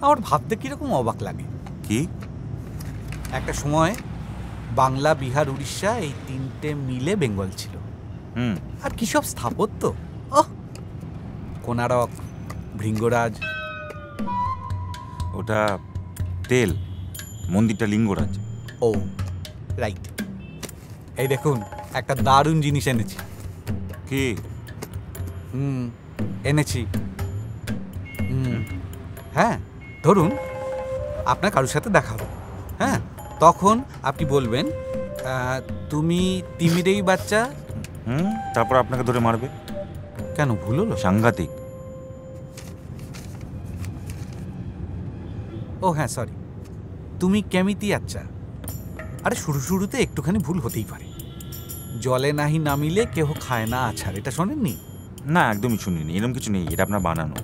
আমার ভাবতে কিরকম অবাক লাগে। কি? একটা সময় বাংলা, বিহার, উড়িষ্যা এই তিনটে মিলে বেঙ্গল ছিল। আর কি সব স্থাপত্য! ওহ, কোনারক, ভৃঙ্গরাজ। ওটা তেল, মন্দিরটা লিঙ্গরাজ। ও রাইট। এই দেখুন, একটা দারুণ জিনিস এনেছি। কি এনেছি? হ্যাঁ, ধরুন আপনার কারোর সাথে দেখা হলো, হ্যাঁ, তখন আপনি বলবেন তুমি তিমিরেই বাচ্চা। তারপর আপনাকে ধরে মারবে। কেন, ভুল হলো? সাংঘাতিক। ও হ্যাঁ, সরি, তুমি কেমিতি আচ্ছা। আরে শুরুতে একটুখানি ভুল হতেই পারে। জলে নাহি নামিলে কেহ খায় না আছাড়, এটা শোনেননি? না, একদমই শুনিনি, এরকম কিছু নেই, এটা আপনার বানানো।